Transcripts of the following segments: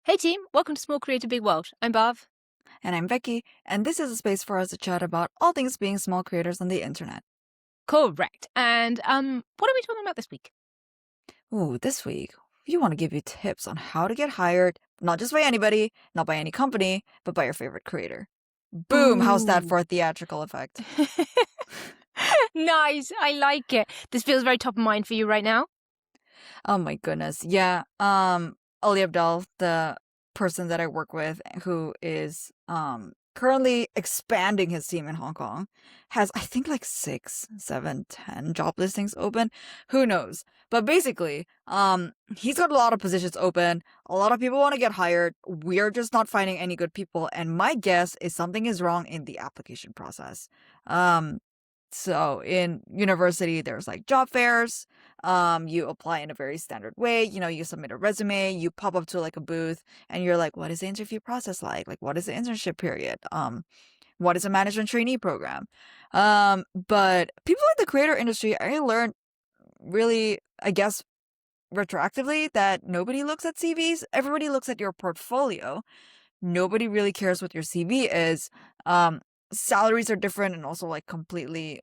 Hey team, welcome to Small Creative Big World. I'm Bav. And I'm Becky, and this is a space for us to chat about all things being small creators on the internet. Correct. And what are we talking about this week? Ooh, this week, we want to give you tips on how to get hired, not just by anybody, not by any company, but by your favorite creator. Boom! How's that Ooh. for a theatrical effect? Nice. I like it. This feels very top of mind for you right now. Oh my goodness. Yeah. Ali Abdal, the person that I work with who is currently expanding his team in Hong Kong, has I think like 6, 7, 10 job listings open. Who knows? But basically, he's got a lot of positions open. A lot of people want to get hired. We're just not finding any good people. And my guess is something is wrong in the application process. So in university, there's like job fairs. You apply in a very standard way. You submit a resume, you pop up to like a booth, and you're like, what is the interview process like? Like, what is the internship period? What is a management trainee program? But people in the creator industry, I learned really, I guess, retroactively that nobody looks at CVs. Everybody looks at your portfolio. Nobody really cares what your CV is. Salaries are different and also like completely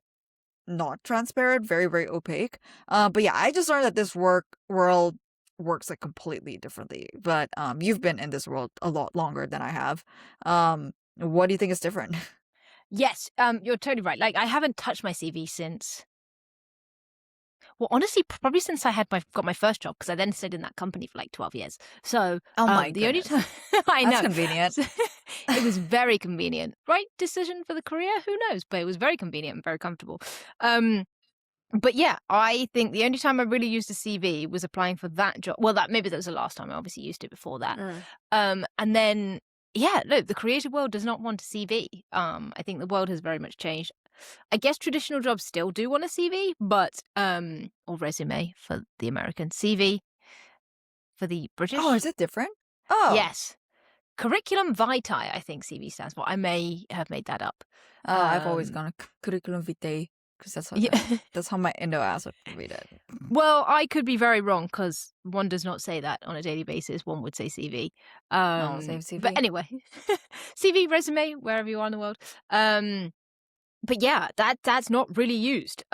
not transparent, very, very opaque. But yeah, I just learned that this world works like completely differently. But you've been in this world a lot longer than I have. What do you think is different? Yes, you're totally right. Like I haven't touched my CV since, well, honestly, probably since I got my first job, because I then stayed in that company for like 12 years. So Oh my the only goodness. time I That's know. convenient. So, it was very convenient. Right decision for the career? Who knows? But it was very convenient and very comfortable. But yeah, I think the only time I really used a CV was applying for that job. Well, that was the last time. I obviously used it before that. And then, yeah, no, the creative world does not want a CV. I think the world has very much changed. I guess traditional jobs still do want a CV, but or resume for the American, CV for the Oh, British. is it different? Oh, Yes, curriculum vitae. I think CV stands for. I may have made that up. I've always Um, gone curriculum vitae because that's how yeah. that's how my Indo ass would read it. Well, I could be very wrong because one does not say that on a daily basis. One would say CV. Oh, save But CV. anyway, CV, resume, wherever you are in the world. But yeah, that's not really used.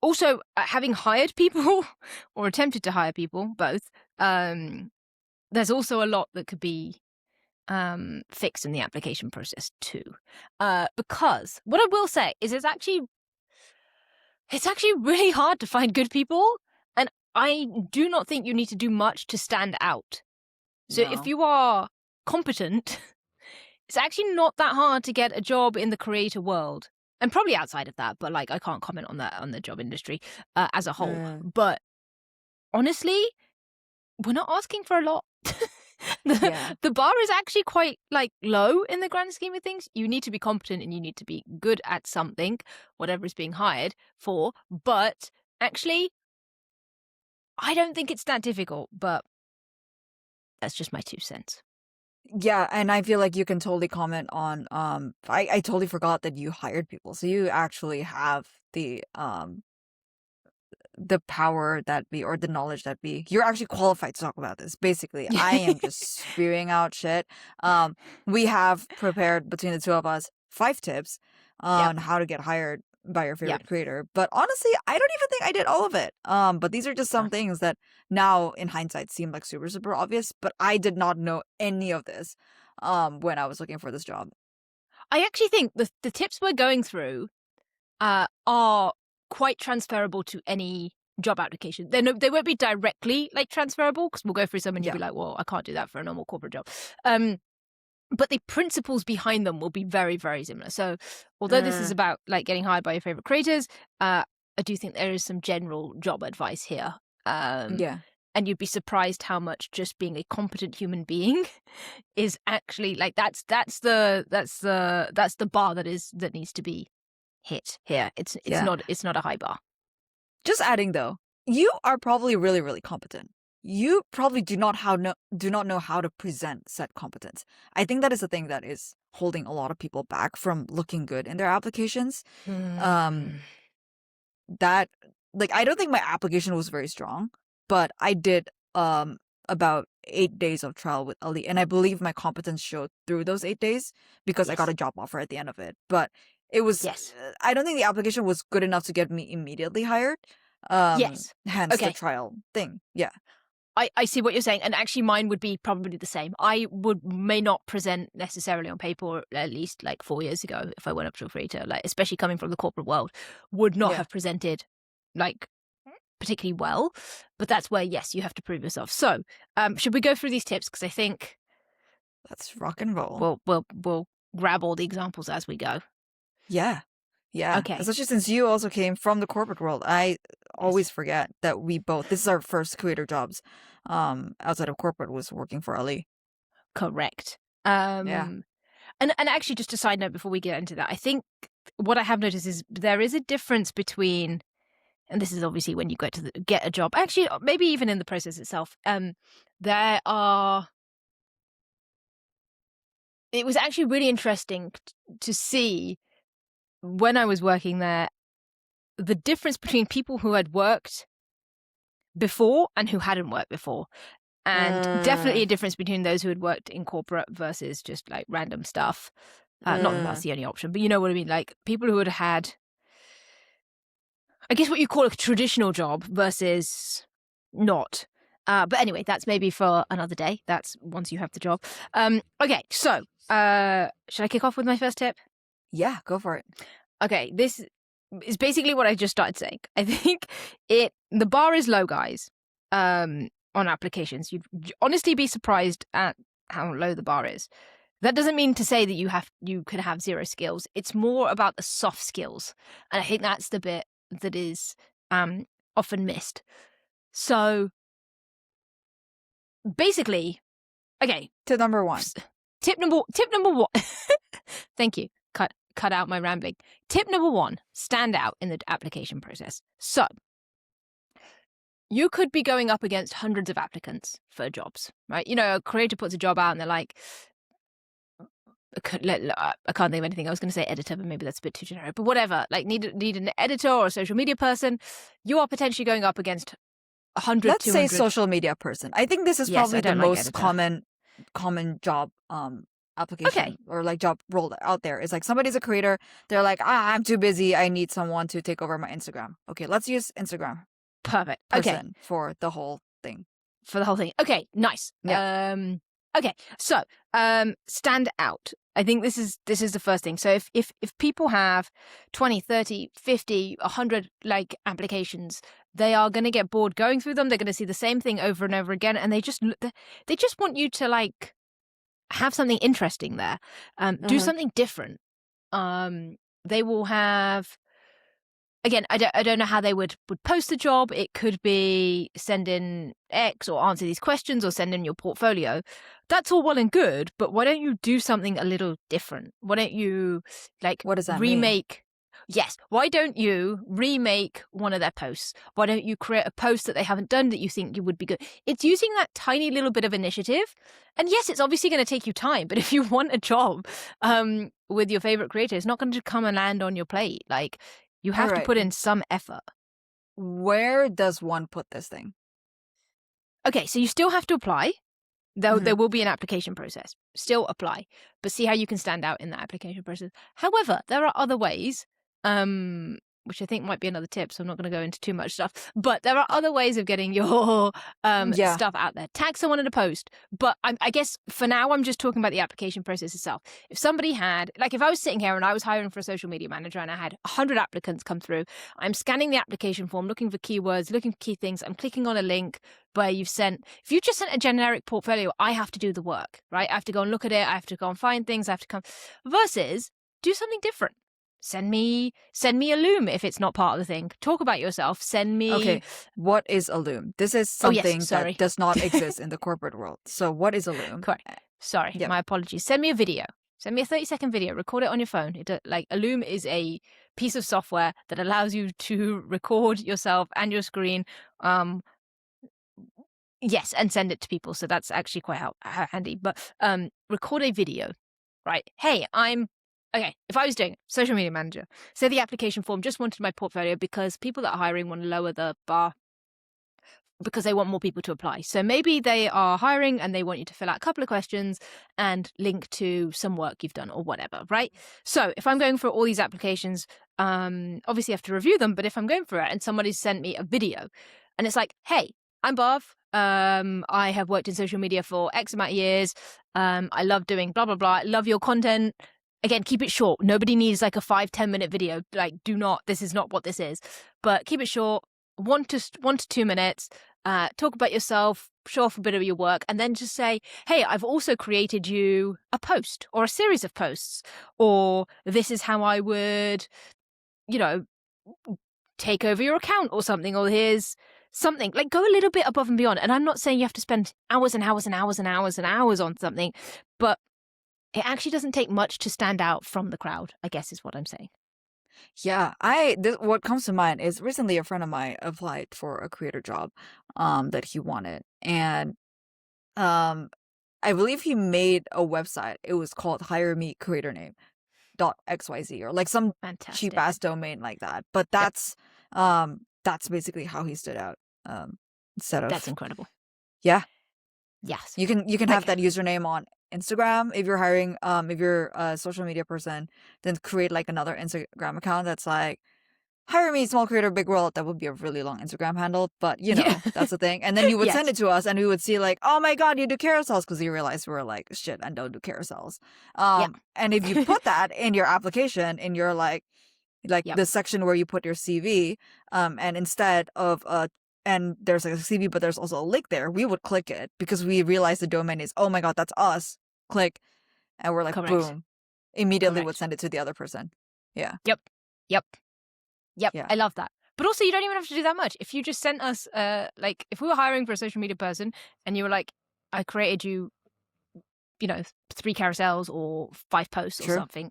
Also, having hired people or attempted to hire people, both, there's also a lot that could be fixed in the application process too. Because what I will say is it's actually really hard to find good people, and I do not think you need to do much to stand out. So if No. you are competent, it's actually not that hard to get a job in the creator world. And probably outside of that, but like I can't comment on that on the job industry as a whole. But honestly, we're not asking for a lot. Yeah. The bar is actually quite like low in the grand scheme of things. You need to be competent and you need to be good at something, whatever is being hired for. But actually, I don't think it's that difficult, but that's just my 2 cents. Yeah, and I feel like you can totally comment on I totally forgot that you hired people. So you actually have the power that be or the knowledge that be. You're actually qualified to talk about this. Basically, I am just spewing out shit. We have prepared between the two of us 5 tips Yep. on how to get hired by your Yep. favorite creator. But honestly, I don't even think I did all of it. But these are just some things that now in hindsight seem like super, super obvious, but I did not know any of this when I was looking for this job. I actually think the tips we're going through are quite transferable to any job application. They won't be directly like transferable because we'll go through some and you'll Yeah. be like, well, I can't do that for a normal corporate job. But the principles behind them will be very, very similar. So although this is about like getting hired by your favorite creators, I do think there is some general job advice here. Yeah. And you'd be surprised how much just being a competent human being is actually like that's the bar that needs to be hit here. It's Yeah. not a high bar. Just adding though, you are probably really, really competent. You probably do not know how to present said competence. I think that is the thing that is holding a lot of people back from looking good in their applications. Um, that like I don't think my application was very strong, but I did about 8 days of trial with Ali, and I believe my competence showed through those 8 days because I got Yes. a job offer at the end of it. But it was, Yes. I don't think the application was good enough to get me immediately hired. Yes. Hence the Okay. trial thing. Yeah. I see what you're saying, and actually mine would be probably the same. I may not present necessarily on paper, or at least like 4 years ago, if I went up to a creator, like especially coming from the corporate world, would not Yeah. have presented like particularly well. But that's where, yes, you have to prove yourself. So, should we go through these tips? Because I think Let's rock and roll. we'll grab all the examples as we go. Yeah. Yeah. Okay. Especially since you also came from the corporate world. I always Yes. forget that this is our first creator jobs outside of corporate was working for Ali. Correct. Yeah. And actually, just a side note before we get into that, I think what I have noticed is there is a difference between, and this is obviously when you get a job, actually, maybe even in the process itself, it was actually really interesting to see when I was working there, the difference between people who had worked before and who hadn't worked before. And definitely a difference between those who had worked in corporate versus just like random stuff. Not that that's the only option, but you know what I mean? Like people who had, I guess what you call a traditional job versus not. But anyway, that's maybe for another day. That's once you have the job. Okay, so should I kick off with my first tip? Yeah, go for it. Okay, this is basically what I just started saying. I think the bar is low, guys. On applications, you'd honestly be surprised at how low the bar is. That doesn't mean to say that you could have zero skills. It's more about the soft skills, and I think that's the bit that is often missed. So basically, okay. To number one. Tip number one. Thank you. Cut out my rambling. Tip number one: stand out in the application process. So you could be going up against hundreds of applicants for jobs, right? You know, a creator puts a job out and they're like, I can't think of anything. I was going to say editor, but maybe that's a bit too generic. But whatever, like need an editor or a social media person. You are potentially going up against 100, Let's 200. say social media person. I think this is probably the most common job application or like job role out there. It's like somebody's a creator. They're like, I'm too busy. I need someone to take over my Instagram. Okay, let's use Instagram. Perfect. Person for the whole thing. Okay, nice. Yeah. Okay, so stand out. I think this is the first thing. So if people have 20, 30, 50, 100 like applications, they are going to get bored going through them. They're going to see the same thing over and over again, and they just want you to like have something interesting there. Do something different. They will have. Again, I don't know how they would post the job. It could be send in X or answer these questions or send in your portfolio. That's all well and good, but why don't you do something a little different? Why don't you like what does that remake? Mean? Yes. Why don't you remake one of their posts? Why don't you create a post that they haven't done that you think you would be good? It's using that tiny little bit of initiative. And yes, it's obviously going to take you time, but if you want a job with your favorite creator, it's not going to come and land on your plate. Like, you have to put in some effort. Where does one put this thing? Okay, so you still have to apply. There will be an application process. Still apply, but see how you can stand out in that application process. However, there are other ways, which I think might be another tip, so I'm not going to go into too much stuff. But there are other ways of getting your stuff out there. Tag someone in a post. But I guess for now, I'm just talking about the application process itself. If somebody had, like if I was sitting here and I was hiring for a social media manager and I had 100 applicants come through, I'm scanning the application form, looking for keywords, looking for key things. I'm clicking on a link where if you just sent a generic portfolio, I have to do the work, right? I have to go and look at it. I have to go and find things. I have to come versus do something different. Send me a loom if it's not part of the thing. Talk about yourself. Send me. Okay, what is a loom? This is something that does not exist in the corporate world. So what is a loom? Correct. Sorry, my apologies. Send me a video. Send me a 30-second video. Record it on your phone. A loom is a piece of software that allows you to record yourself and your screen. Yes, and send it to people. So that's actually quite handy. But record a video, right? Hey, okay, if I was doing social media manager, say the application form just wanted my portfolio because people that are hiring want to lower the bar because they want more people to apply. So maybe they are hiring and they want you to fill out a couple of questions and link to some work you've done or whatever, right? So if I'm going for all these applications, obviously I have to review them, but if I'm going for it and somebody's sent me a video and it's like, hey, I'm Barv. I have worked in social media for X amount of years. I love doing blah, blah, blah. I love your content. Again, keep it short. Nobody needs like a 5-10 minute video. Like, this is not what this is, but keep it short. 1 to 2 minutes. Talk about yourself, show off a bit of your work, and then just say, hey, I've also created you a post or a series of posts, or this is how I would, take over your account or something, or here's something. Like, go a little bit above and beyond. And I'm not saying you have to spend hours and hours and hours and hours and hours on something, but it actually doesn't take much to stand out from the crowd, I guess is what I'm saying. Yeah, what comes to mind is recently a friend of mine applied for a creator job that he wanted. And um I believe he made a website. It was called Hire Me Creator Name .xyz or like some cheap Fantastic. ass domain like that. But Yep. that's basically how he stood out. Instead That's of incredible. yeah, Yes. you can Like, have that username on Instagram if you're hiring if you're a social media person, then create like another Instagram account that's like hire me small creator big world. That would be a really long Instagram handle, but yeah. that's the thing. And then you would send Yes. it to us and we would see like, oh my god, you do carousels, because you realize we were like shit and don't do carousels. Yep. And if you put that in your application in your like Yep. the section where you put your CV, and instead of and there's like a CV, but there's also a link there, we would click it because we realize the domain is, oh my god, that's us. Click, and we're like, Correct. boom, immediately would Correct. send it to the other person. Yeah. Yep. Yep. Yep. Yeah. I love that. But also, you don't even have to do that much. If you just sent us, like, if we were hiring for a social media person and you were like, I created you, 3 carousels or 5 posts or True. something,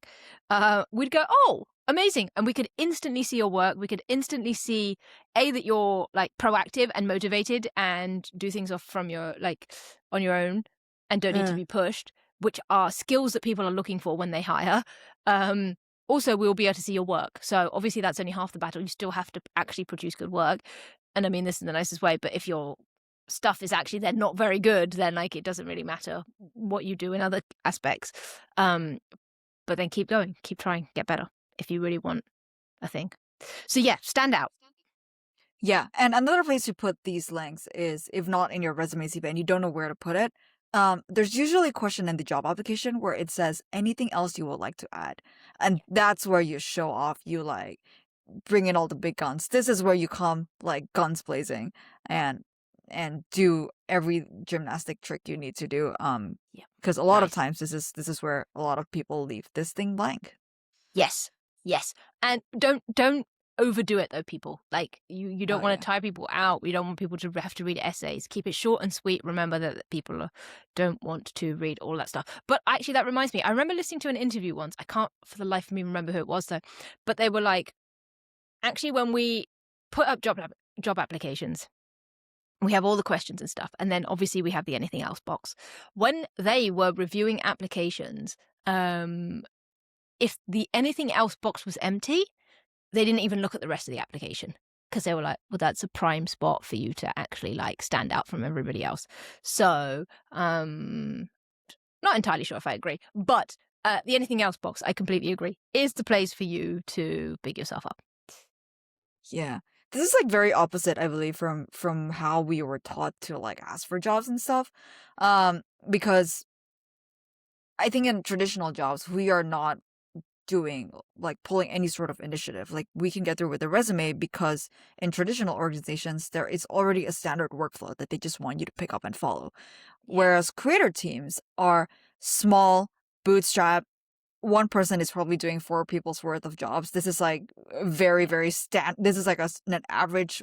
we'd go, oh, amazing. And we could instantly see your work. We could instantly see, that you're like proactive and motivated and do things off from your, like, on your own and don't need to be pushed, which are skills that people are looking for when they hire. Also, we'll be able to see your work. So obviously that's only half the battle. You still have to actually produce good work. And I mean this in the nicest way, but if your stuff is actually then not very good, then like it doesn't really matter what you do in other aspects. But then keep going, keep trying, get better if you really want a thing. So yeah, stand out. Yeah, and another place to put these links is, if not in your resume CV and you don't know where to put it, there's usually a question in the job application where it says anything else you would like to add. And that's where you show off, you like bring in all the big guns. This is where you come like guns blazing and do every gymnastic trick you need to do. Yeah. Because a lot of Nice. times this is where a lot of people leave this thing blank. Yes. And don't overdo it though, people. Like you don't want to tire people out. We don't want people to have to read essays. Keep it short and sweet. Remember that people don't want to read all that stuff. But actually that reminds me, I remember listening to an interview once. I can't for the life of me remember who it was though. But they were like, actually when we put up job applications, we have all the questions and stuff. And then obviously we have the anything else box. When they were reviewing applications, if the anything else box was empty, they didn't even look at the rest of the application because they were like, well, that's a prime spot for you to actually like stand out from everybody else. So, not entirely sure if I agree, but the anything else box, I completely agree, is the place for you to big yourself up. Yeah. This is like very opposite, I believe, from how we were taught to like ask for jobs and stuff. Because I think in traditional jobs, we are not doing like pulling any sort of initiative. Like we can get through with a resume because in traditional organizations there is already a standard workflow that they just want you to pick up and follow. Whereas creator teams are small, bootstrap. One person is probably doing 4 people's worth of jobs. This is like very this is like an average,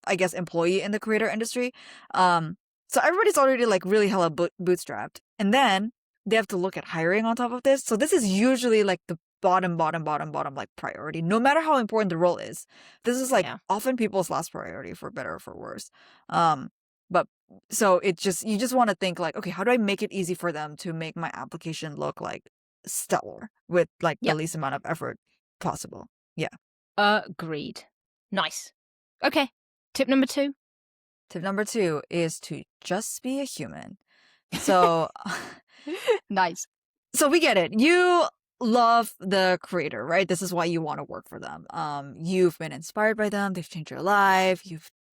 I guess, employee in the creator industry. So everybody's already like really hella bootstrapped, and then they have to look at hiring on top of this. So this is usually like the bottom like priority, no matter how important the role is. This is like often people's last priority, for better or for worse. But so you just want to think like, okay, how do I make it easy for them to make my application look like stellar with like the least amount of effort possible? Yeah. Agreed. Nice. Okay. Tip number 2. Tip number 2 is to just be a human. So, Nice. so we get it. You love the creator, right? This is why you want to work for them. You've been inspired by them. They've changed your life.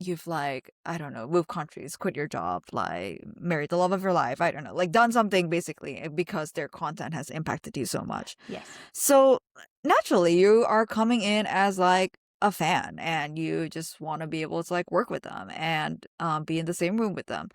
You've like, I don't know, moved countries, quit your job, like married the love of your life. I don't know, like done something basically because their content has impacted you so much. Yes. So naturally, you are coming in as like a fan, and you just want to be able to like work with them and be in the same room with them.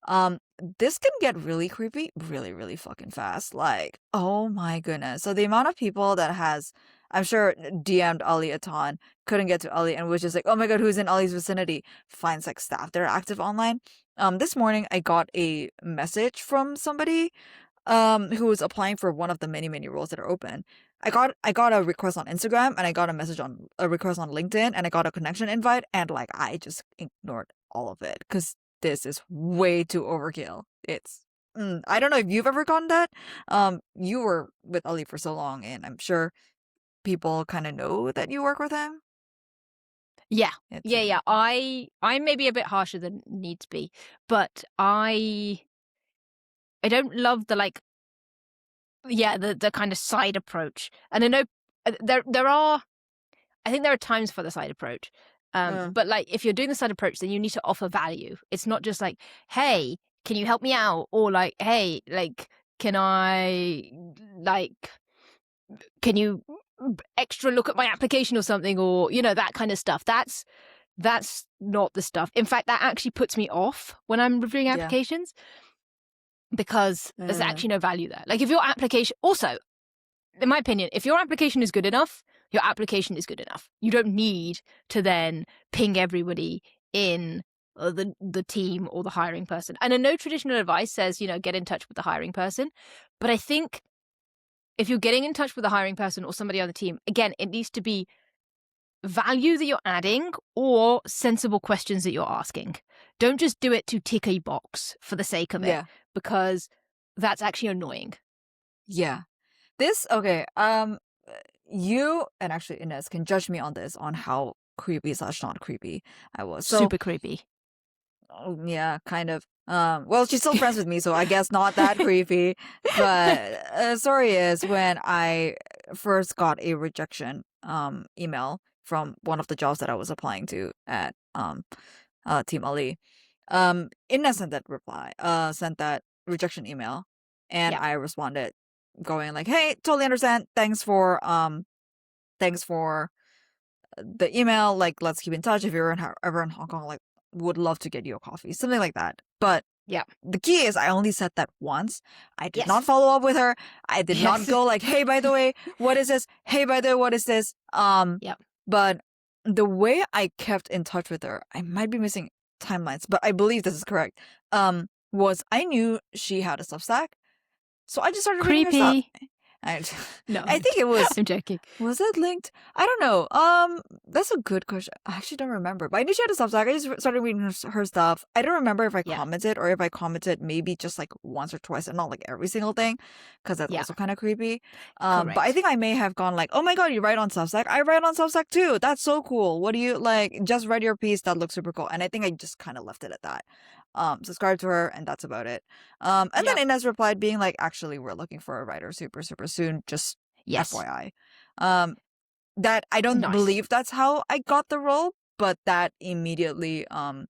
Um, this can get really creepy really, really fucking fast. Like, oh my goodness. So the amount of people that has, I'm sure, DM'd Ali a ton, couldn't get to Ali, and was just like, oh my god, who's in Ali's vicinity? Finds like staff that are active online. This morning I got a message from somebody who was applying for one of the many, many roles that are open. I got a request on Instagram, and I got a request on LinkedIn, and I got a connection invite, and like I just ignored all of it because this is way too overkill. It's I don't know if you've ever gotten that. You were with Ali for so long, and I'm sure people kind of know that you work with him. Yeah. It's Yeah, yeah. I'm maybe a bit harsher than needs be, but I don't love the like the kind of side approach. And I know there are I think there are times for the side approach. But like if you're doing the side approach, then you need to offer value. It's not just like, hey, can you help me out? Or like, hey, like, can I like can you extra look at my application or something, or that kind of stuff. That's not the stuff. In fact, that actually puts me off when I'm reviewing yeah. applications because there's Uh, actually no value there. Like if your application also, in my opinion, if your application is good enough, your application is good enough. You don't need to then ping everybody in the team or the hiring person. And I know traditional advice says, get in touch with the hiring person. But I think if you're getting in touch with the hiring person or somebody on the team, again, it needs to be value that you're adding or sensible questions that you're asking. Don't just do it to tick a box for the sake of it, yeah. because that's actually annoying. Yeah. Okay. You and actually Inez can judge me on this, on how creepy slash not creepy I was. So Super creepy. yeah, kind of. Well, she's still friends with me, so I guess not that creepy. But story is, when I first got a rejection email from one of the jobs that I was applying to at Team Ali, Inez sent that rejection email, and Yeah. I responded going like, hey, totally understand, thanks for the email, like let's keep in touch. If you're ever in Hong Kong, like would love to get you a coffee, something like that. But Yeah. the key is I only said that once. I did Yes. not follow up with her. I did not Yes. go like, hey, by the way, what is this? Hey, by the way, what is this? Yeah. But the way I kept in touch with her, I might be missing timelines, but I believe this is correct. Was I knew she had a Substack, so I just started reading her stuff. Creepy. No, I think it was. I'm joking. Was it linked? I don't know. That's a good question. I actually don't remember. But I knew she had a Substack. I just started reading her stuff. I don't remember if I Yeah. commented, or if I commented maybe just like once or twice and not like every single thing, because that's Yeah. also kind of creepy. But I Correct. think I may have gone like, oh my god, you write on Substack? I write on Substack too. That's so cool. What do you like? Just read your piece. That looks super cool. And I think I just kind of left it at that. Subscribe to her, and that's about it. And Yeah. then Inez replied being like, actually, we're looking for a writer super, super soon. Just Yes. FYI. That I don't Nice. believe that's how I got the role, but that immediately I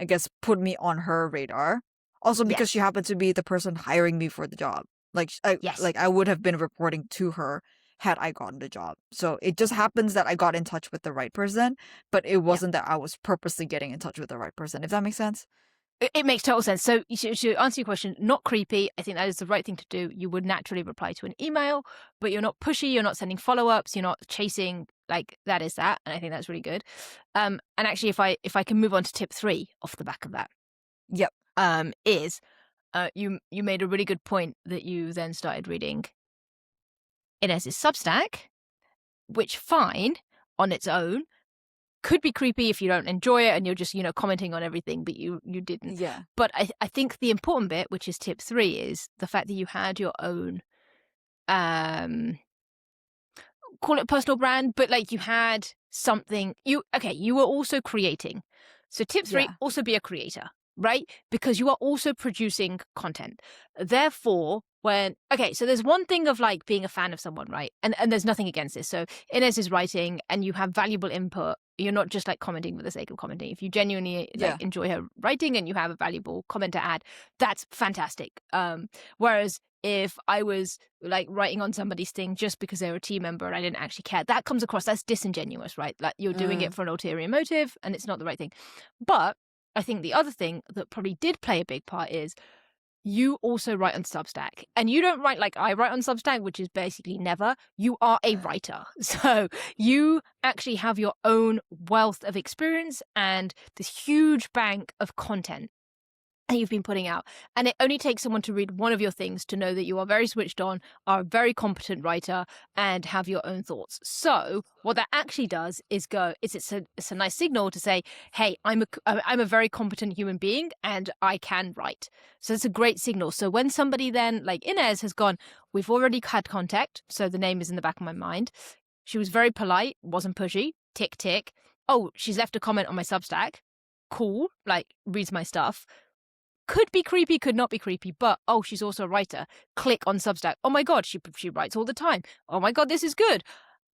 guess put me on her radar. Also because Yes. she happened to be the person hiring me for the job. Like Yes. like I would have been reporting to her had I gotten the job. So it just happens that I got in touch with the right person, but it wasn't that I was purposely getting in touch with the right person, if that makes sense. It makes total sense. So to answer your question, not creepy. I think that is the right thing to do. You would naturally reply to an email, but you're not pushy. You're not sending follow-ups. You're not chasing. Like that is that, and I think that's really good. And actually, if I can move on to tip 3 off the back of that, Yep. is you made a really good point that you then started reading Inez's Substack, which fine on its own. Could be creepy if you don't enjoy it and you're just, commenting on everything, but you didn't. Yeah. But I think the important bit, which is tip 3, is the fact that you had your own, call it personal brand, but like you had something, you were also creating. So tip 3, Yeah. also be a creator, right? Because you are also producing content. Therefore, so there's one thing of like being a fan of someone, right? And there's nothing against this. So Inez is writing and you have valuable input. You're not just like commenting for the sake of commenting. If you genuinely like Yeah. enjoy her writing and you have a valuable comment to add, that's fantastic. Whereas if I was like writing on somebody's thing just because they were a team member and I didn't actually care, that comes across as disingenuous, right? Like you're doing it for an ulterior motive and it's not the right thing. But I think the other thing that probably did play a big part is you also write on Substack. And you don't write like I write on Substack, which is basically never. You are a writer. So you actually have your own wealth of experience and this huge bank of content that you've been putting out. And it only takes someone to read one of your things to know that you are very switched on, are a very competent writer, and have your own thoughts. So what that actually does is it's a nice signal to say, hey, I'm a very competent human being and I can write. So it's a great signal. So when somebody then, like Inez, has gone, we've already had contact, so the name is in the back of my mind. She was very polite, wasn't pushy, tick, tick. Oh, she's left a comment on my Substack. Cool, like reads my stuff. Could be creepy, could not be creepy, but oh, she's also a writer. Click on Substack. Oh my God, she writes all the time. Oh my God, this is good.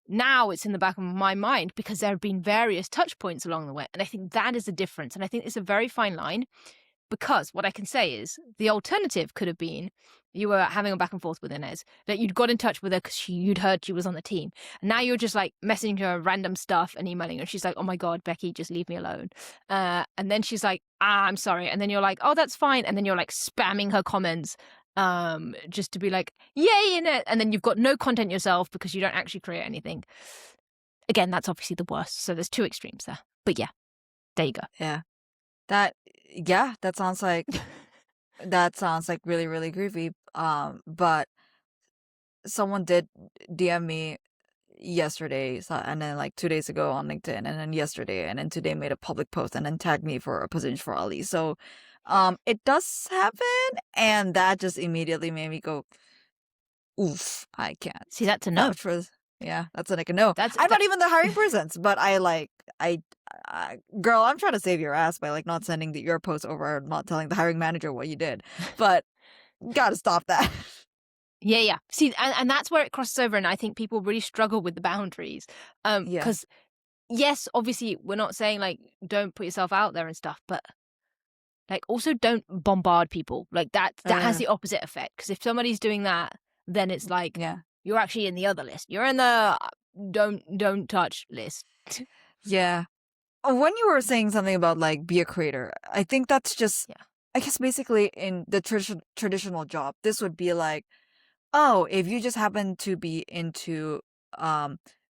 Now it's in the back of my mind because there have been various touch points along the way. And I think that is the difference. And I think it's a very fine line because what I can say is the alternative could have been you were having a back and forth with Inez, that you'd got in touch with her because you'd heard she was on the team. And now you're just like messaging her random stuff and emailing her. She's like, oh my God, Becky, just leave me alone. And then she's like, I'm sorry. And then you're like, oh, that's fine. And then you're like spamming her comments just to be like, yay, Inez. And then you've got no content yourself because you don't actually create anything. Again, that's obviously the worst. So there's two extremes there. But yeah, there you go. Yeah. That sounds like really, really creepy. But someone did DM me yesterday, and then like 2 days ago on LinkedIn, and then yesterday, and then today made a public post and then tagged me for a position for Ali. So it does happen, and that just immediately made me go, oof, I can't. See, that's a no. Yeah, that's like a no. I'm not even the hiring persons, but girl, I'm trying to save your ass by like not sending your post over, not telling the hiring manager what you did. But gotta stop that. Yeah. See, and that's where it crosses over, and I think people really struggle with the boundaries. Because yes, obviously, we're not saying like don't put yourself out there and stuff, but like also don't bombard people. Like that has the opposite effect. Because if somebody's doing that, then it's like you're actually in the other list. You're in the don't touch list. Yeah. When you were saying something about like be a creator, I think that's just I guess basically in the traditional job, this would be like, oh, if you just happen to be into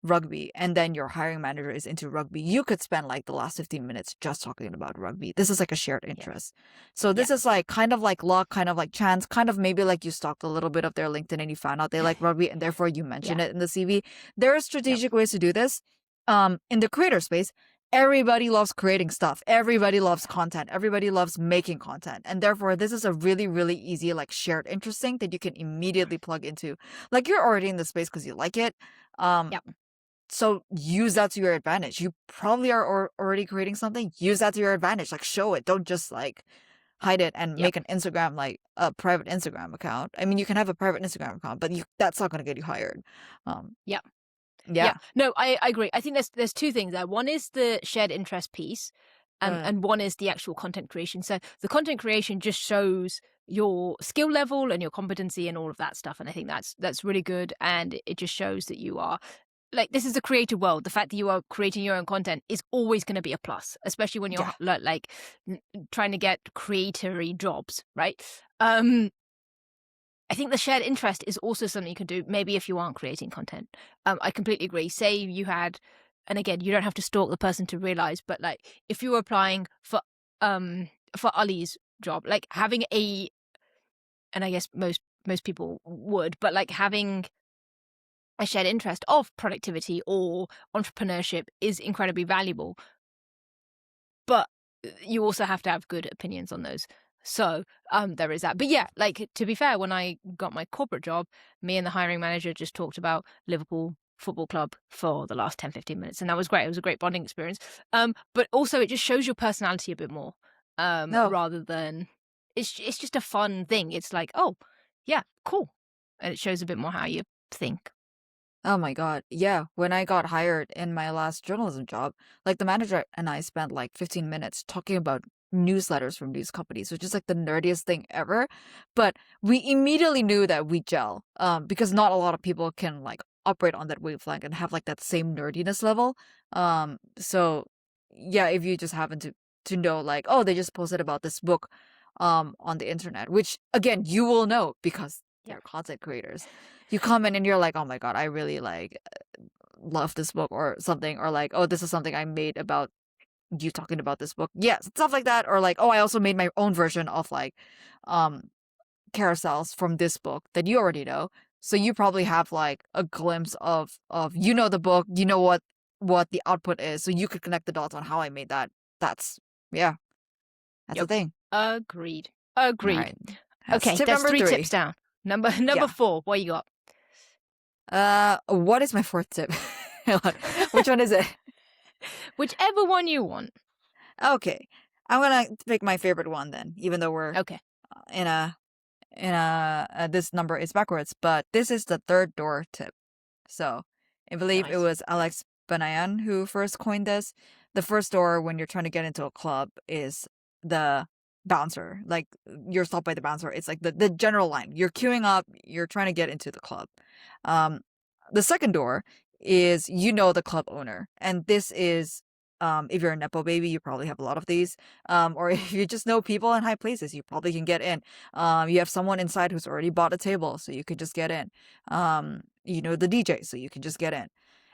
rugby and then your hiring manager is into rugby, you could spend like the last 15 minutes just talking about rugby. This is like a shared interest. So this is like kind of like luck, kind of like chance, kind of maybe like you stalked a little bit of their LinkedIn and you found out they like rugby and therefore you mention it in the CV. There are strategic ways to do this. In the creator space, everybody loves creating stuff. Everybody loves content. Everybody loves making content. And therefore, this is a really, really easy, like shared interest thing that you can immediately plug into. Like you're already in the space because you like it. So use that to your advantage. You probably are already creating something. Use that to your advantage. Like show it. Don't just like hide it and make an Instagram, like a private Instagram account. I mean, you can have a private Instagram account, but that's not going to get you hired. Yeah. No, I agree. I think there's two things there. One is the shared interest piece, and one is the actual content creation. So the content creation just shows your skill level and your competency and all of that stuff. And I think that's really good. And it just shows that you are like, this is a creative world. The fact that you are creating your own content is always going to be a plus, especially when you're like trying to get creatory jobs, right? I think the shared interest is also something you can do, maybe if you aren't creating content. I completely agree. Say you had, and again, you don't have to stalk the person to realize, but like if you were applying for Ali's job, like having and I guess most people would, but like having a shared interest of productivity or entrepreneurship is incredibly valuable. But you also have to have good opinions on those. So there is that. But yeah, like to be fair, when I got my corporate job, me and the hiring manager just talked about Liverpool football club for the last 10-15 minutes, and that was great. It was a great bonding experience. But also it just shows your personality a bit more, No. rather than it's just a fun thing. It's like, oh yeah, cool, and it shows a bit more how you think. Oh my God. Yeah. When I got hired in my last journalism job, like the manager and I spent like 15 minutes talking about newsletters from news companies, which is like the nerdiest thing ever. But we immediately knew that we gel, because not a lot of people can like operate on that wavelength and have like that same nerdiness level. So yeah, if you just happen to know like, oh, they just posted about this book on the internet, which again you will know because Yeah. they're content creators. You come in and you're like, oh my God, I really like love this book or something, or like, oh, this is something I made about you talking about this book. Yes, stuff like that. Or like, oh, I also made my own version of like carousels from this book that you already know. So you probably have like a glimpse of you know the book, you know what the output is, so you could connect the dots on how I made that. That's yeah, that's the Yep. thing. Agreed. All Agreed. right. That's Okay, tip that's number 3 3. tips down. Number Yeah. 4. What you got? What is my 4th tip? Which one is it? Whichever one you want. Okay. I'm gonna pick my favorite one then, even though we're Okay. in a this number is backwards, but this is the third door tip. So I believe it Nice. was Alex Banayan who first coined this. The first door when you're trying to get into a club is the bouncer. Like you're stopped by the bouncer. It's like the general line. You're queuing up, you're trying to get into the club. Um, the second door is you know the club owner. And this is if you're a Nepo baby, you probably have a lot of these. Or if you just know people in high places, you probably can get in. You have someone inside who's already bought a table, so you could just get in. You know the DJ, so you can just get in.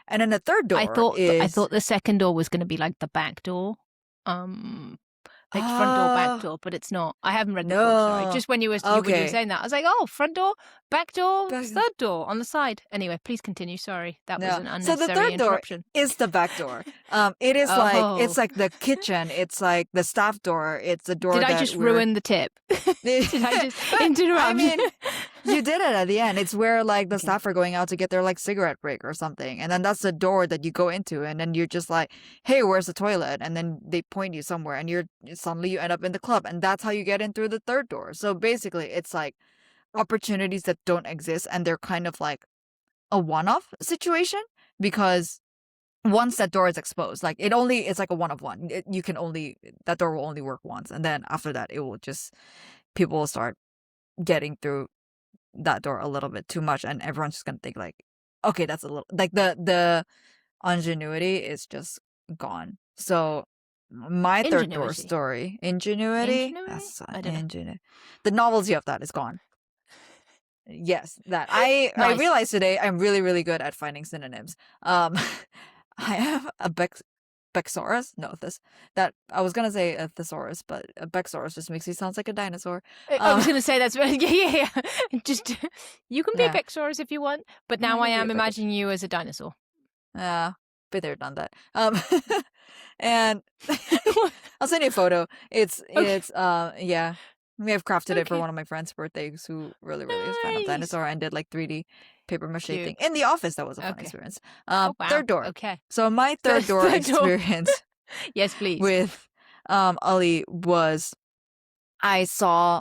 And then the third door I is thought the second door was going to be like the back door. Like front door, back door, but it's not. I haven't read the book, sorry. no. Just when you were Okay. saying that, I was like, oh, front door, back door, Back- third door on the side. Anyway, please continue. Sorry, that was No. an So the unnecessary third door interruption. is the back door. It is like it's Oh. like the kitchen. It's like the staff door. It's the door Did that I just we're- ruin the tip? Did I just But, interrupt? I mean, you did it at the end. It's where like the Okay. staff are going out to get their like cigarette break or something, and then that's the door that you go into, and then you're just like, "Hey, where's the toilet?" And then they point you somewhere, and you're suddenly you end up in the club, and that's how you get in through the third door. So basically, it's like opportunities that don't exist, and they're kind of like a one-off situation because once that door is exposed, like it's like a one of one. You can only that door will only work once, and then after that, it will just people will start getting through that door a little bit too much, and everyone's just gonna think like, okay, that's a little like the ingenuity is just gone. So my third door Ingenuity. story, ingenuity, Ingenuity? that's I don't know. ingenuity. The novelty of that is gone. Yes, that I Nice. realized today I'm really really good at finding synonyms. I have a Bexsaurus. No, that I was gonna say a thesaurus, but a Bexsaurus just makes me sound like a dinosaur. I was going to say that's yeah. Just you can be Yeah. a Bexsaurus if you want, but now I I can be a am Bex- imagining you as a dinosaur. Yeah, been there, done that. And I'll send you a photo. It's yeah. We have crafted it for Okay. one of my friends' birthdays who really is a fan of Nice. dinosaur and did like 3D paper mache Cute. thing in the office. That was a fun Okay. experience. Oh, wow. Third door. Okay. So my third door Third door. experience Yes, please. with Ali was I saw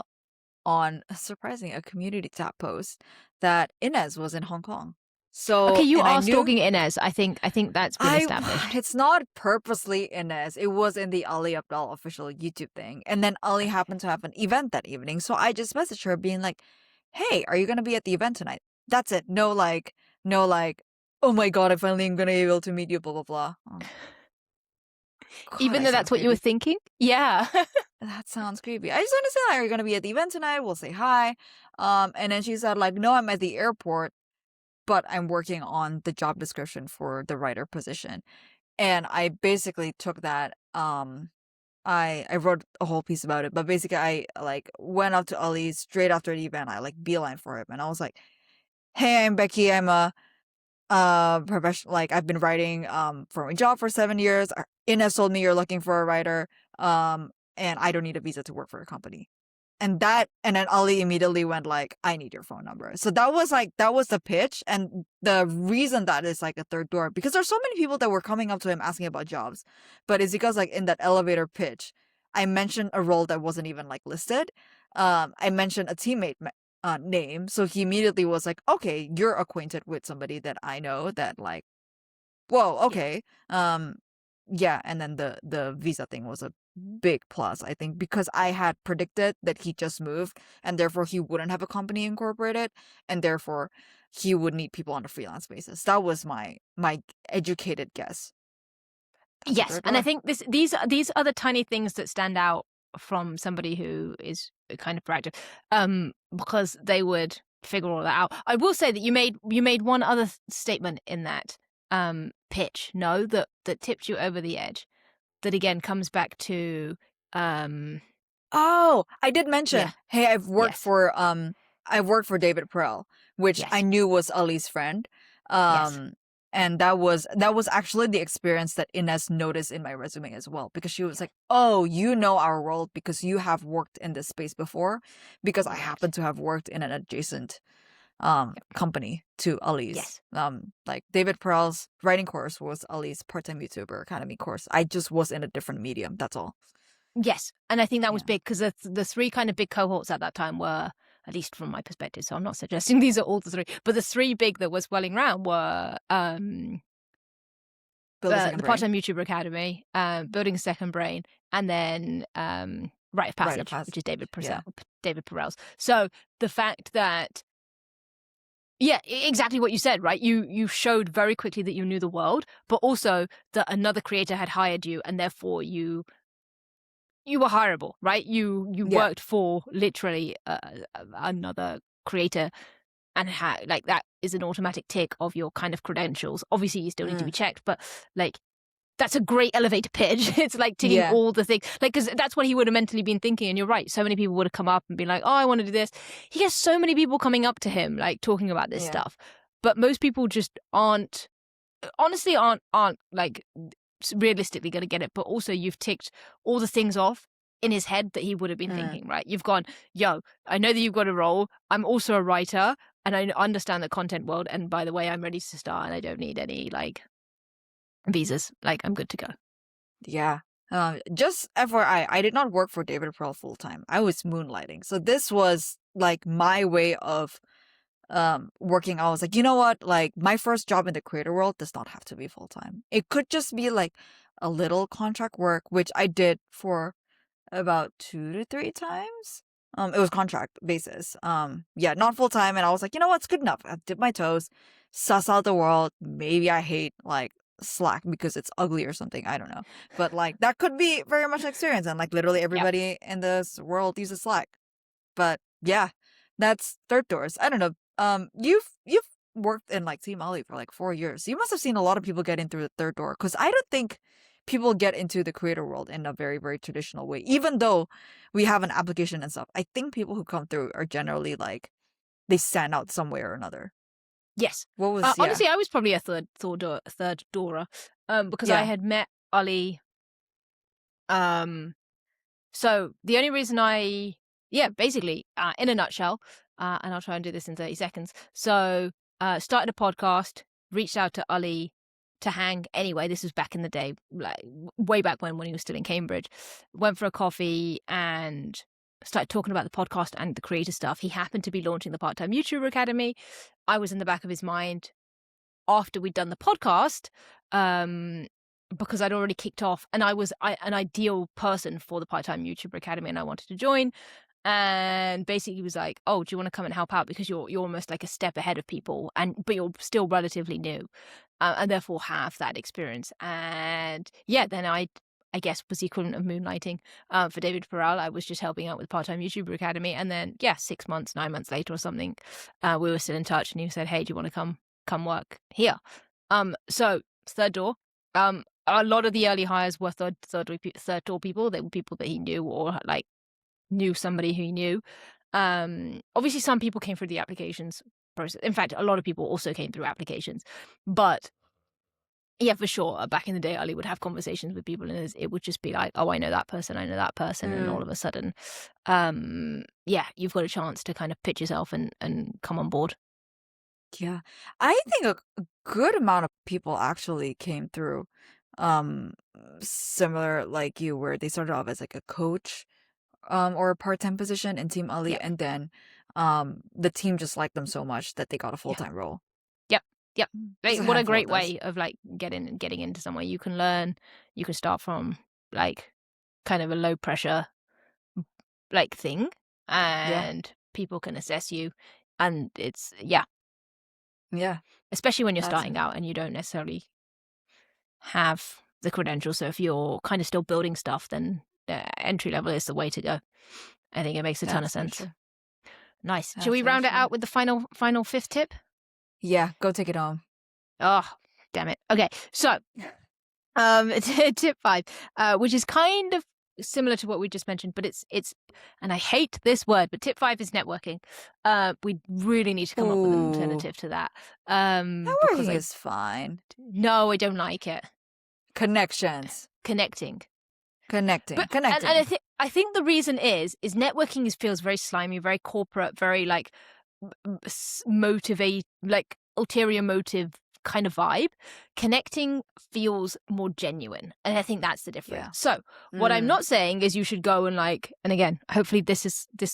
on surprisingly a community tab post that Inez was in Hong Kong. So Okay, you and I are knew- stalking Inez. I think that's been established. It's not purposely Inez. It was in the Ali Abdal official YouTube thing. And then Ali happened to have an event that evening. So I just messaged her being like, hey, are you going to be at the event tonight? That's it. No, like, oh my God, I finally am going to be able to meet you, blah, blah, blah. Oh. God, Even I though sound that's what you were creepy. thinking? Yeah. That sounds creepy. I just want to say, are you going to be at the event tonight? We'll say hi. And then she said, like, no, I'm at the airport, but I'm working on the job description for the writer position. And I basically took that. I wrote a whole piece about it, but basically I like went up to Ali straight after the event. I like beeline for him, and I was like, "Hey, I'm Becky. I'm a professional. Like I've been writing for my job for 7 years. Inez told me you're looking for a writer. And I don't need a visa to work for a company." And then Ali immediately went like, I need your phone number. So that was the pitch. And the reason that is like a third door, because there's so many people that were coming up to him asking about jobs. But it's because like in that elevator pitch, I mentioned a role that wasn't even like listed. I mentioned a teammate name. So he immediately was like, okay, you're acquainted with somebody that I know that like, whoa, okay. Yeah. And then the visa thing was a big plus, I think, because I had predicted that he just moved and therefore he wouldn't have a company incorporated and therefore he would need people on a freelance basis. That was my educated guess. That's a Yes, third and I door. think these are the tiny things that stand out from somebody who is kind of proactive, because they would figure all that out. I will say that you made one other statement in that pitch, no, that tipped you over the edge. That again comes back to Oh, I did mention, yeah, hey, I've worked yes, for David Perel, which I yes, knew was Ali's friend. yes, And that was actually the experience that Ines noticed in my resume as well, because she was like, "Oh, you know our world because you have worked in this space before," because I right, happen to have worked in an adjacent company to Ali's. yes. Like David Perel's writing course was Ali's part-time YouTuber Academy course. I just was in a different medium, that's all. Yes, and I think that was Yeah. big because the three kind of big cohorts at that time were, at least from my perspective, so I'm not suggesting these are all the three, but the three big that were swelling around were Build a second the brain. Part-Time YouTuber Academy, Building a Second Brain, and then Rite of Rite of Passage, Passage. which is Yeah. David Perel's. So the fact that exactly what you said, right? You showed very quickly that you knew the world, but also that another creator had hired you, and therefore you were hireable, right? You Yeah. worked for literally another creator, and like that is an automatic tick of your kind of credentials. Obviously, you still need to be checked, but like that's a great elevator pitch. It's like ticking Yeah. all the things, like because that's what he would have mentally been thinking. And you're right, so many people would have come up and been like, "Oh, I want to do this." He gets so many people coming up to him, like talking about this Yeah. stuff, but most people just aren't. Honestly, aren't like realistically going to get it, but also you've ticked all the things off in his head that he would have been thinking, right? You've gone, yo, I know that you've got a role. I'm also a writer and I understand the content world. And by the way, I'm ready to start and I don't need any like visas. Like I'm good to go. Yeah. Just FYI, I did not work for David Perel full time. I was moonlighting. So this was like my way of working. I was like, you know what? Like my first job in the creator world does not have to be full time. It could just be like a little contract work, which I did for about 2 to 3 times. It was contract basis. Yeah, not full time. And I was like, you know what? It's good enough. I've dipped my toes, suss out the world. Maybe I hate like Slack because it's ugly or something. I don't know. But like that could be very much an experience. And like literally Yep. everybody in this world uses Slack. But yeah, that's third doors. I don't know. You've worked in like Team Ollie for like 4 years. You must have seen a lot of people get in through the third door, because I don't think people get into the creator world in a very, very traditional way. Even though we have an application and stuff, I think people who come through are generally like they stand out some way or another. Yes. What was Honestly, I was probably a third Dora, because I yeah. had met Ollie. So the only reason basically, in a nutshell, and I'll try and do this in 30 seconds. So, started a podcast, reached out to Ollie to hang. Anyway, this was back in the day, like way back when he was still in Cambridge. Went for a coffee and started talking about the podcast and the creator stuff. He happened to be launching the Part-Time YouTuber Academy. I was in the back of his mind after we'd done the podcast, because I'd already kicked off and I was an ideal person for the Part-Time YouTuber Academy and I wanted to join. And basically he was like, oh, do you want to come and help out? Because you're almost like a step ahead of people, but you're still relatively new, and therefore have that experience. And yeah, then I guess was the equivalent of moonlighting for David Perel. I was just helping out with Part-Time YouTuber Academy. And then, 6 months, 9 months later or something, we were still in touch and he said, hey, do you want to come work here? So third door. A lot of the early hires were third door people. They were people that he knew or like knew somebody who he knew. Obviously some people came through the applications process. In fact, a lot of people also came through applications, but Yeah, for sure. Back in the day, Ali would have conversations with people, and it would just be like, "Oh, I know that person, and all of a sudden, yeah, you've got a chance to kind of pitch yourself and come on board. Yeah. I think a good amount of people actually came through um similar like you, where they started off as like a coach or a part-time position in Team Ali, Yep, and then the team just liked them so much that they got a yeah, full-time role. yep, yep. Just Like, a what a handful of great those. way of like getting into somewhere. You can learn. You can start from like kind of a low pressure like thing, Yeah. and people can assess you, and it's yeah, Yeah. especially when you're That's starting out and you don't necessarily have the credentials. So if you're kind of still building stuff, then entry level is the way to go. I think it makes a ton of that's very sense. true. Nice. Shall That's we very round it true. out with the final fifth tip? Yeah, go take it home. Oh, damn it. Okay, so tip 5, which is kind of similar to what we just mentioned, but it's and I hate this word, but tip 5 is networking. We really need to come up with an Ooh. alternative to that. Because Networking is fine. no, I don't like it. Connections. Connecting. Connecting. But and Connecting. I think the reason is networking feels very slimy, very corporate, very like motivate, like ulterior motive kind of vibe. Connecting feels more genuine, and I think that's the difference. Yeah. So what I'm not saying is you should go and like, and again, hopefully this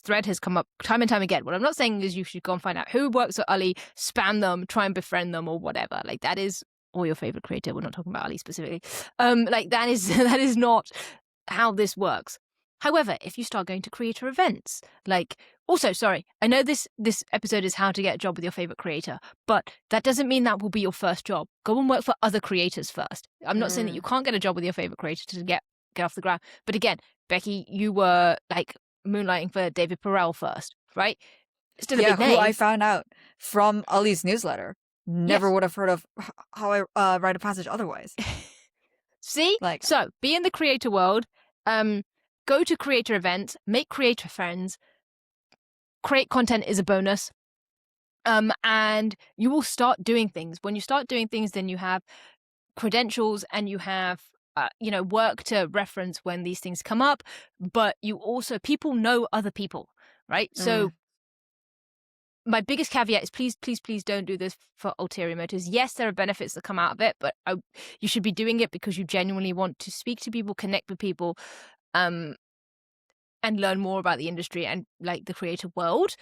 thread has come up time and time again. What I'm not saying is you should go and find out who works at Ali, spam them, try and befriend them or whatever. Like that is, or your favorite creator. We're not talking about Ali specifically. Like that is that is not how this works. However, if you start going to creator events, like also, sorry, I know this episode is how to get a job with your favorite creator, but that doesn't mean that will be your first job. Go and work for other creators first. I'm not saying that you can't get a job with your favorite creator to get off the ground. But again, Becky, you were like moonlighting for David Perel first, right? Still a Yeah, big who I name. found out from Ali's newsletter. Never Yes. would have heard of how I write a passage otherwise. See? Like, So be in the creator world. Go to creator events, make creator friends. Create content is a bonus. And you will start doing things. When you start doing things, then you have credentials and you have work to reference when these things come up. But you also, people know other people, right? So my biggest caveat is please don't do this for ulterior motives. Yes, there are benefits that come out of it, but you should be doing it because you genuinely want to speak to people, connect with people, and learn more about the industry and like the creative world.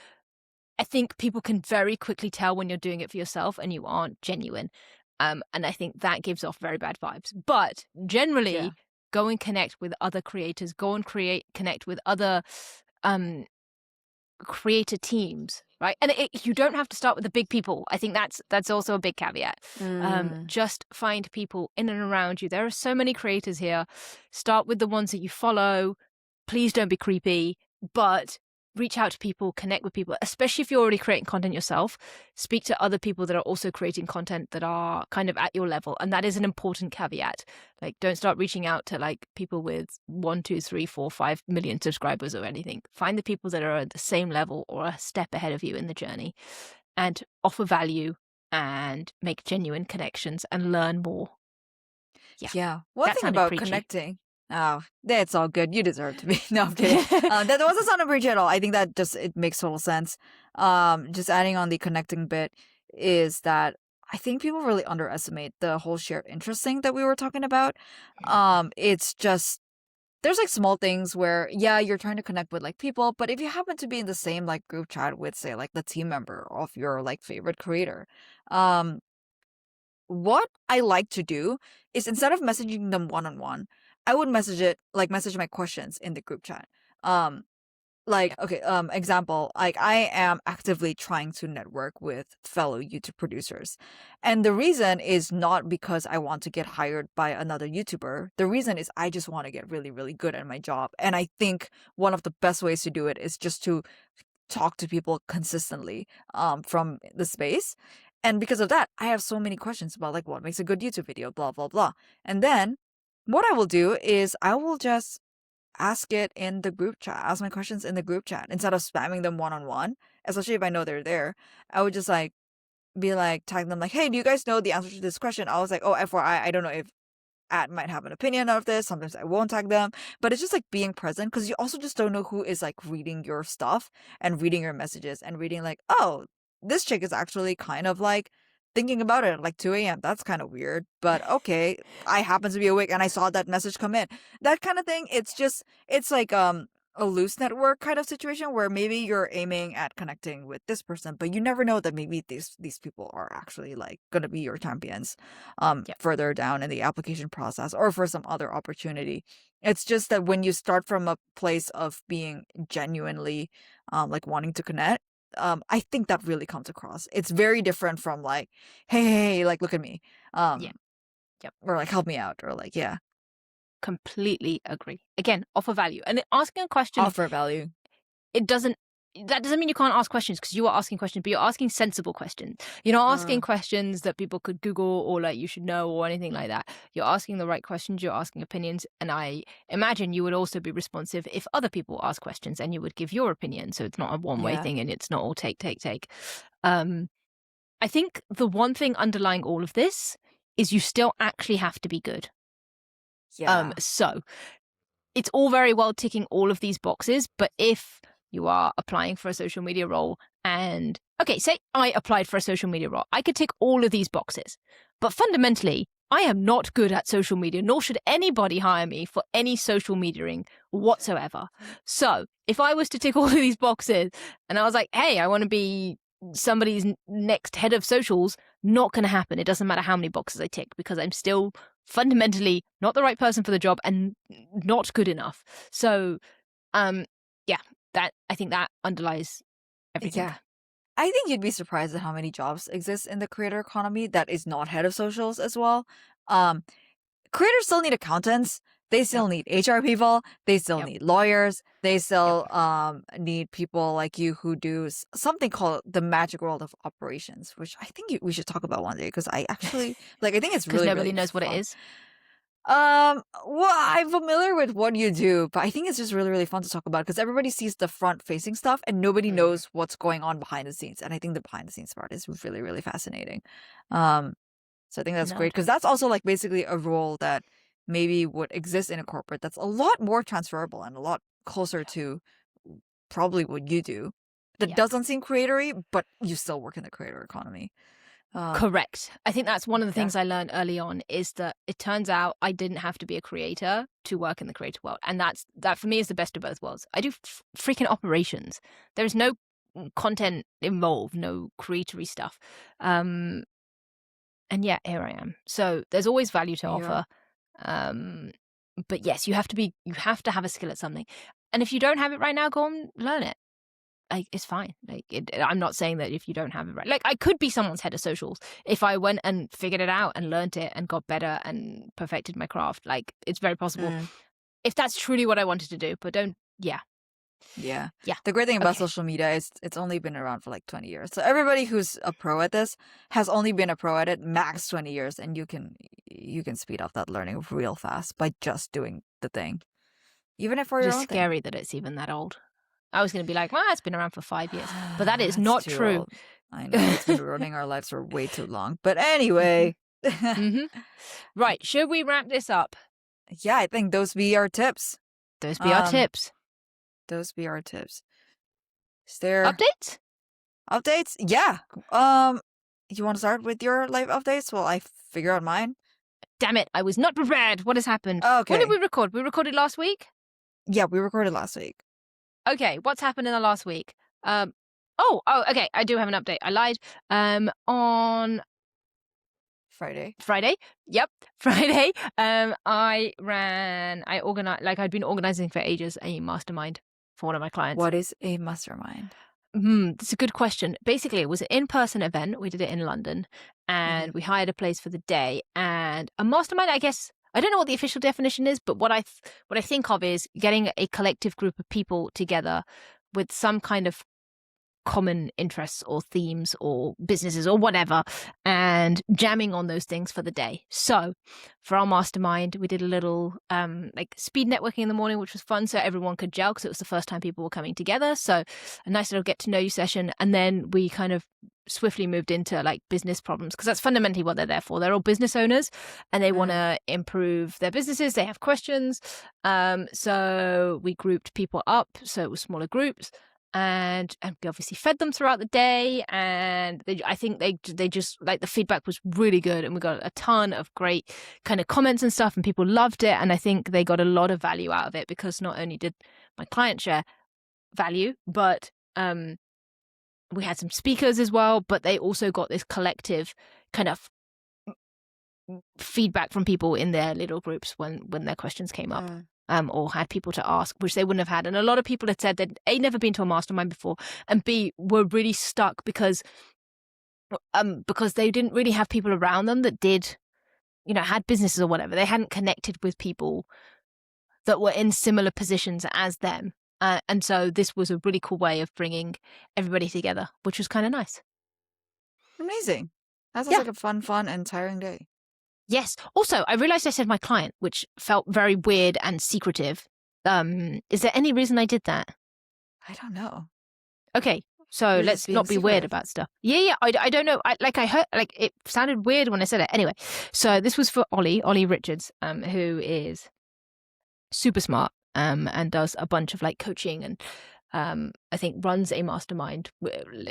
I think people can very quickly tell when you're doing it for yourself and you aren't genuine. And I think that gives off very bad vibes. But generally, yeah. go and connect with other creators. Go and connect with other creator teams, right? And you don't have to start with the big people. I think that's also a big caveat. Just find people in and around you. There are so many creators here. Start with the ones that you follow. Please don't be creepy, but reach out to people, connect with people, especially if you're already creating content yourself. Speak to other people that are also creating content that are kind of at your level. And that is an important caveat. Like, don't start reaching out to like people with 1, 2, 3, 4, 5 million subscribers or anything. Find the people that are at the same level or a step ahead of you in the journey and offer value and make genuine connections and learn more. Yeah. One That thing sounded about preachy. connecting. Oh, that's all good. You deserve to be. No, I'm kidding. That wasn't sound preachy at all. I think that it makes total sense. Just adding on the connecting bit is that I think people really underestimate the whole shared interest thing that we were talking about. It's just there's like small things where yeah, you're trying to connect with like people, but if you happen to be in the same like group chat with say like the team member of your like favorite creator, um what I like to do is instead of messaging them one on one, I would message my questions in the group chat. Um Yeah. okay, example, like I am actively trying to network with fellow YouTube producers. And the reason is not because I want to get hired by another YouTuber. The reason is I just want to get really, really good at my job. And I think one of the best ways to do it is just to talk to people consistently from the space. And because of that, I have so many questions about like what makes a good YouTube video, blah blah blah. And then what I will do is I will just ask it in the group chat, ask my questions in the group chat instead of spamming them one on one, especially if I know they're there. I would just like be like, tag them like, hey, do you guys know the answer to this question? I was like, oh, FYI, I don't know if Ad might have an opinion of this. Sometimes I won't tag them, but it's just like being present because you also just don't know who is like reading your stuff and reading your messages and reading like, oh, this chick is actually kind of like thinking about it at like 2 a.m. That's kind of weird, but okay, I happen to be awake and I saw that message come in. That kind of thing. It's like a loose network kind of situation where maybe you're aiming at connecting with this person, but you never know that maybe these people are actually like gonna be your champions Yep. further down in the application process or for some other opportunity. It's just that when you start from a place of being genuinely like wanting to connect, I think that really comes across. It's very different from like, hey, like look at me. Yeah. Yep. Or like help me out or like, yeah. Completely agree. Again, offer value. And asking a question, Offer value. that doesn't mean you can't ask questions, because you are asking questions, but you're asking sensible questions. You're not asking questions that people could Google or like you should know or anything like that. You're asking the right questions, you're asking opinions, and I imagine you would also be responsive if other people ask questions and you would give your opinion. So it's not a one-way Yeah. thing and it's not all take. I think the one thing underlying all of this is you still actually have to be good. Yeah. So it's all very well ticking all of these boxes, but if you are applying for a social media role and, okay, say I applied for a social media role, I could tick all of these boxes, but fundamentally, I am not good at social media, nor should anybody hire me for any social mediaing whatsoever. So if I was to tick all of these boxes and I was like, hey, I want to be somebody's next head of socials, not going to happen. It doesn't matter how many boxes I tick, because I'm still fundamentally not the right person for the job and not good enough. So, yeah, that I think that underlies everything. Yeah. I think you'd be surprised at how many jobs exist in the creator economy that is not head of socials as well. Creators still need accountants. They still need HR people. They still Yep. need lawyers. They still need people like you who do something called the magic world of operations, which I think we should talk about one day because I actually like. I think it's Because really nobody really knows what it fun. is. Well, I'm familiar with what you do, but I think it's just really, really fun to talk about because everybody sees the front-facing stuff and nobody knows what's going on behind the scenes. And I think the behind-the-scenes part is really, really fascinating. So I think that's great because that's also like basically a role that maybe would exist in a corporate that's a lot more transferable and a lot closer to probably what you do. That Yeah. doesn't seem creatory, but you still work in the creator economy. Correct. I think that's one of the yeah. things I learned early on, is that it turns out I didn't have to be a creator to work in the creative world. And that for me is the best of both worlds. I do freaking operations. There's no content involved, no creatory stuff. And yeah, here I am. So there's always value to offer. But yes, you have to have a skill at something. And if you don't have it right now, go and learn it. Like, it's fine. Like, I'm not saying that if you don't have it right. Like, I could be someone's head of socials if I went and figured it out and learned it and got better and perfected my craft. Like, it's very possible if that's truly what I wanted to do. But don't, yeah. Yeah. Yeah. The great thing about Okay. social media is it's only been around for like 20 years. So everybody who's a pro at this has only been a pro at it max 20 years, and you can speed up that learning real fast by just doing the thing. Even if for your It's own just thing. scary that it's even that old. I was going to be like, well, it's been around for 5 years. But that is That's not too true. old. I know. It's been running our lives for way too long. But anyway. Right. Should we wrap this up? Yeah, I think those be our tips. Those be our tips. Those be our tips. Is there Updates? updates? Yeah. You want to start with your life updates while I figure out mine? Damn it. I was not prepared. What has happened? Okay. When did we record? We recorded last week? Yeah, we recorded last week. Okay, what's happened in the last week? Okay, I do have an update. I lied. On Friday. Yep, Friday. I organized, like, I'd been organizing for ages, a mastermind for one of my clients. What is a mastermind? That's a good question. Basically, it was an in-person event. We did it in London, and we hired a place for the day. And a mastermind, I guess, I don't know what the official definition is, but what I think of is getting a collective group of people together with some kind of common interests or themes or businesses or whatever, and jamming on those things for the day. So for our mastermind, we did a little like speed networking in the morning, which was fun, so everyone could gel because it was the first time people were coming together. So a nice little get to know you session. And then we kind of swiftly moved into like business problems, because that's fundamentally what they're there for. They're all business owners and they want to improve their businesses. They have questions. So we grouped people up, so it was smaller groups, and we obviously fed them throughout the day. And I think they just like, the feedback was really good, and we got a ton of great kind of comments and stuff, and people loved it. And I think they got a lot of value out of it, because not only did my client share value, but we had some speakers as well, but they also got this collective kind of feedback from people in their little groups when their questions came up, or had people to ask, which they wouldn't have had. And a lot of people had said that A, never been to a mastermind before, and B, were really stuck because they didn't really have people around them that did, had businesses or whatever. They hadn't connected with people that were in similar positions as them. And so this was a really cool way of bringing everybody together, which was kind of nice. Amazing. That sounds like a fun and tiring day. Yes. Also, I realized I said my client, which felt very weird and secretive. Is there any reason I did that? I don't know. Okay. So let's not be weird about stuff. Yeah. I don't know. I heard, like, it sounded weird when I said it. Anyway, so this was for Ollie Richards, who is super smart. And does a bunch of like coaching, and I think runs a mastermind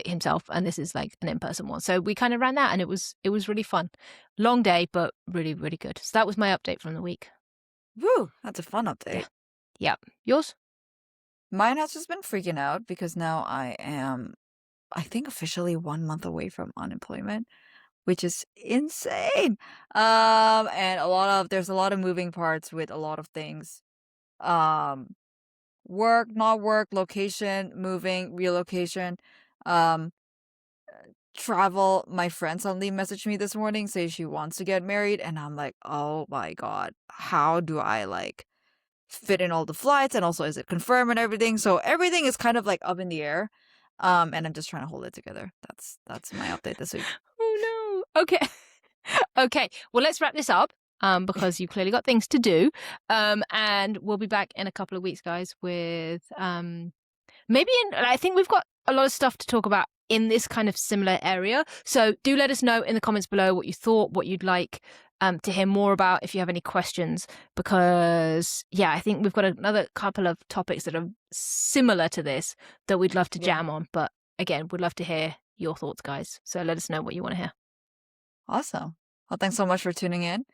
himself. And this is like an in-person one. So we kind of ran that, and it was really fun. Long day, but really, really good. So that was my update from the week. Woo, that's a fun update. Yeah. Yours? Mine has just been freaking out because now I am, I think, officially 1 month away from unemployment, which is insane. And there's a lot of moving parts with a lot of things. Work, not work, location, moving, relocation, travel. My friend suddenly messaged me this morning saying she wants to get married, and I'm like, oh my God, how do I like fit in all the flights, and also is it confirmed and everything? So everything is kind of like up in the air. And I'm just trying to hold it together. That's my update this week. Oh no. Okay. Well, let's wrap this up. Because you clearly got things to do. And we'll be back in a couple of weeks, guys, with I think we've got a lot of stuff to talk about in this kind of similar area. So do let us know in the comments below what you thought, what you'd like to hear more about, if you have any questions, because I think we've got another couple of topics that are similar to this that we'd love to jam on. But again, we'd love to hear your thoughts, guys. So let us know what you want to hear. Awesome. Well, thanks so much for tuning in.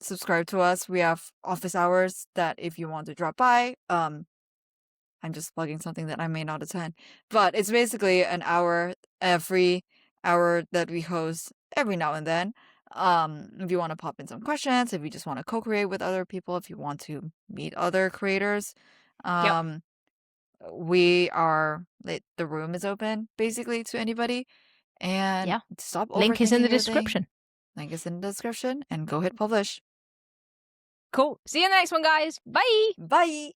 Subscribe to us. We have office hours that if you want to drop by, I'm just plugging something that I may not attend, but it's basically an hour, free hour that we host every now and then. If you want to pop in some questions, if you just want to co-create with other people, if you want to meet other creators, we are, the room is open basically to anybody. And stop overthinking. Link is in the description. Link is in the description, and go hit publish. Cool. See you in the next one, guys. Bye. Bye.